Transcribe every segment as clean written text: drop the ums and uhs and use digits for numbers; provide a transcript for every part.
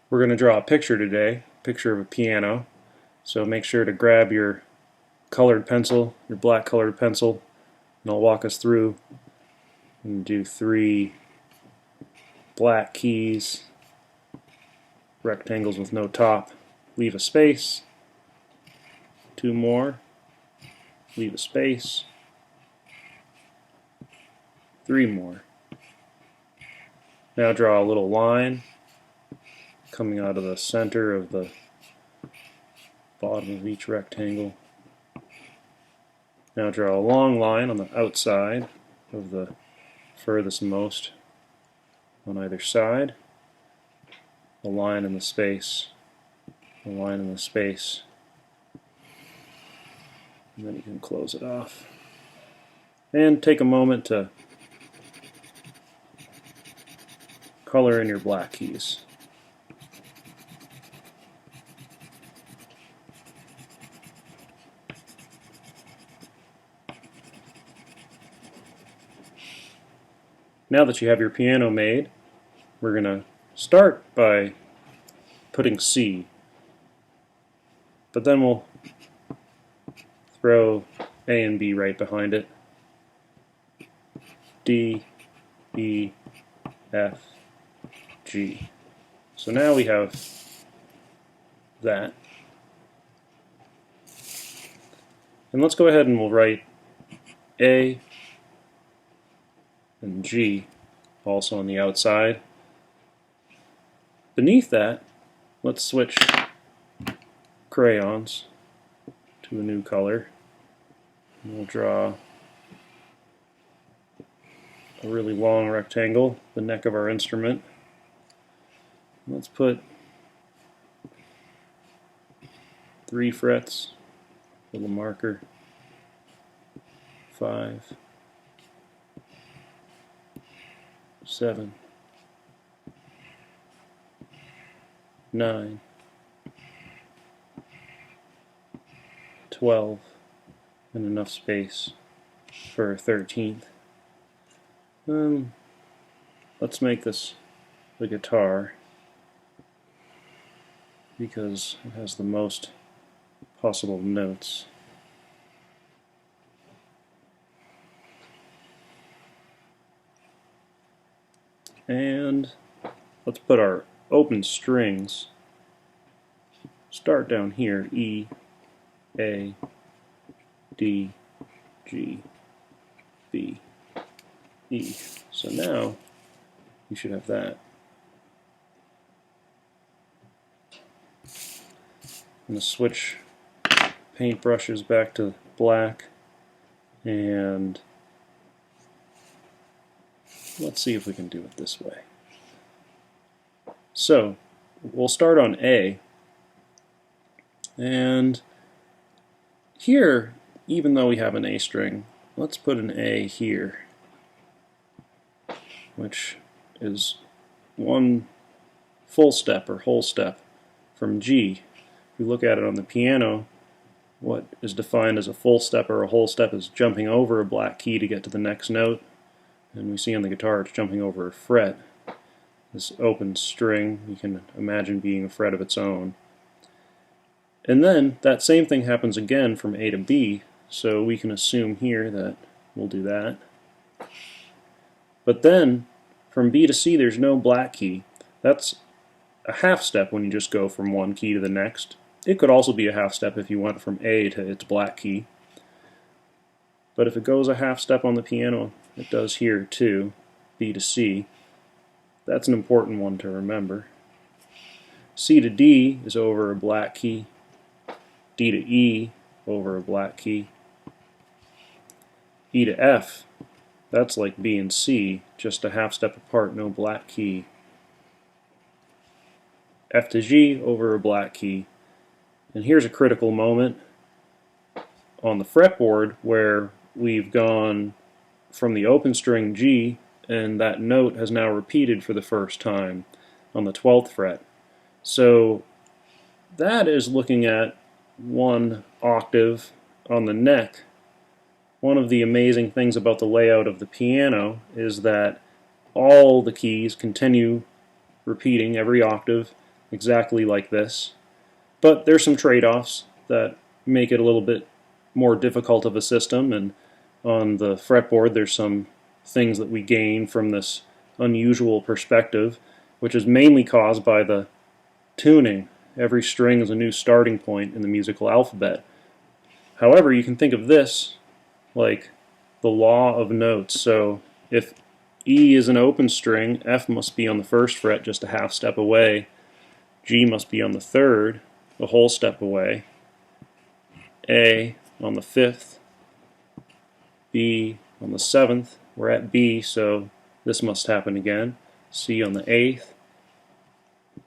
We're going to draw a picture today, a picture of a piano. So make sure to grab your colored pencil, your black colored pencil, and I'll walk us through and do 3 black keys, rectangles with no top, leave a space, 2 more, leave a space, 3 more. Now draw a little line coming out of the center of the bottom of each rectangle. Now draw a long line on the outside of the furthest most on either side. A line in the space, a line in the space, and then you can close it off. And take a moment to color in your black keys. Now that you have your piano made, we're going to start by putting C, but then we'll throw A and B right behind it. D, E, F, G. So now we have that. And let's go ahead and we'll write A and G also on the outside. Beneath that, let's switch crayons to a new color. And we'll draw a really long rectangle, the neck of our instrument. Let's put 3 frets, little marker, 5, 7, 9, 12, and enough space for a 13th. Let's make this the guitar because it has the most possible notes. And let's put our open strings, start down here, E, A, D, G, B, E. So now you should have that. I'm going to switch paintbrushes back to black, and let's see if we can do it this way. So we'll start on A, and here, even though we have an A string, let's put an A here, which is one full step or whole step from G. If we look at it on the piano, what is defined as a full step or a whole step is jumping over a black key to get to the next note. And we see on the guitar it's jumping over a fret. This open string, you can imagine being a fret of its own. And then that same thing happens again from A to B, so we can assume here that we'll do that. But then from B to C there's no black key. That's a half step when you just go from one key to the next. It could also be a half step if you went from A to its black key. But if it goes a half step on the piano, it does here too, B to C. That's an important one to remember. C to D is over a black key. D to E over a black key. E to F, that's like B and C, just a half step apart, no black key. F to G over a black key. And here's a critical moment on the fretboard where we've gone from the open string G, and that note has now repeated for the first time on the 12th fret. So that is looking at 1 octave on the neck. One of the amazing things about the layout of the piano is that all the keys continue repeating every octave, exactly like this. But there's some trade-offs that make it a little bit more difficult of a system, and on the fretboard there's some things that we gain from this unusual perspective, which is mainly caused by the tuning. Every string is a new starting point in the musical alphabet. However, you can think of this like the law of notes. So if E is an open string, F must be on the first fret just a half step away, G must be on the third, a whole step away, A on the fifth, B on the seventh, we're at B, so this must happen again, C on the eighth,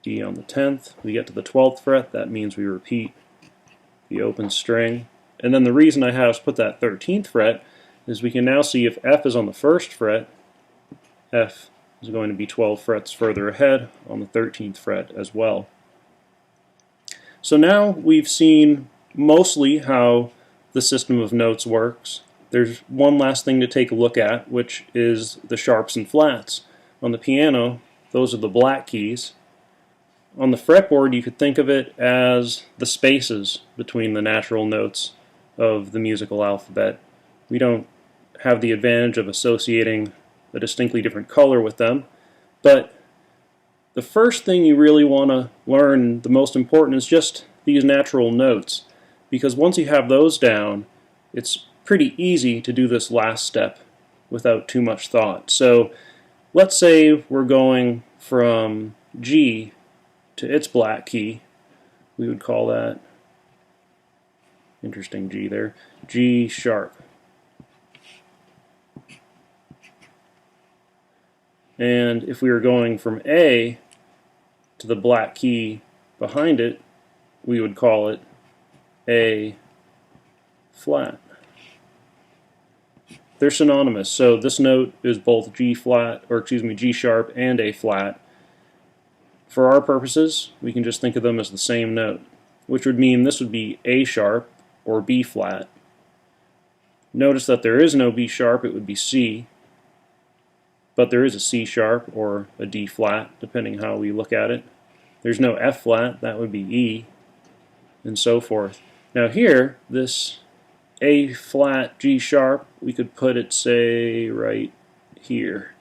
D on the 10th, we get to the 12th fret, that means we repeat the open string. And then the reason I have put that 13th fret is we can now see if F is on the first fret, F is going to be 12 frets further ahead on the 13th fret as well. So now we've seen mostly how the system of notes works. There's one last thing to take a look at, which is the sharps and flats. On the piano, those are the black keys. On the fretboard, you could think of it as the spaces between the natural notes of the musical alphabet. We don't have the advantage of associating a distinctly different color with them, but the first thing you really want to learn, the most important, is just these natural notes, because once you have those down, it's pretty easy to do this last step without too much thought. So let's say we're going from G to its black key. We would call that, interesting G there, G sharp. And if we were going from A to the black key behind it, we would call it A flat. They're synonymous, so this note is both G sharp and A flat. For our purposes, we can just think of them as the same note, which would mean this would be A sharp or B flat. Notice that there is no B sharp, it would be C, but there is a C sharp or a D flat, depending how we look at it. There's no F flat, that would be E, and so forth. Now here, this A flat G sharp, we could put it, say, right here.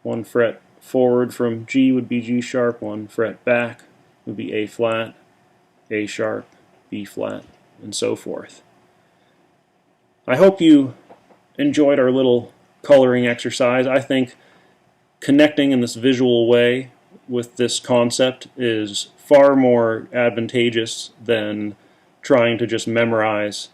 One fret forward from G would be G sharp, one fret back would be A flat, A sharp, B flat, and so forth. I hope you enjoyed our little coloring exercise. I think connecting in this visual way with this concept is far more advantageous than trying to just memorize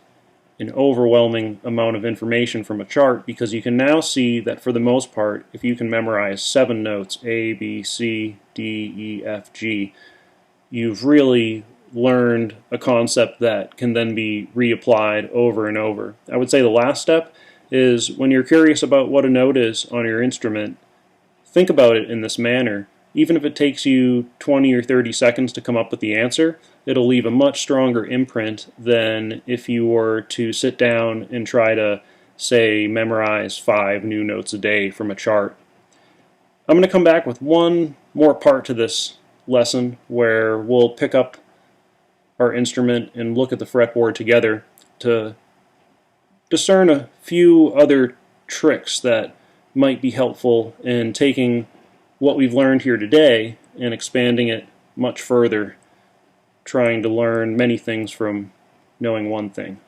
an overwhelming amount of information from a chart, because you can now see that for the most part, if you can memorize 7 notes, A, B, C, D, E, F, G, you've really learned a concept that can then be reapplied over and over. I would say the last step is, when you're curious about what a note is on your instrument, think about it in this manner. Even if it takes you 20 or 30 seconds to come up with the answer, it'll leave a much stronger imprint than if you were to sit down and try to, say, memorize 5 new notes a day from a chart. I'm going to come back with one more part to this lesson where we'll pick up our instrument and look at the fretboard together to discern a few other tricks that might be helpful in taking what we've learned here today and expanding it much further, trying to learn many things from knowing one thing.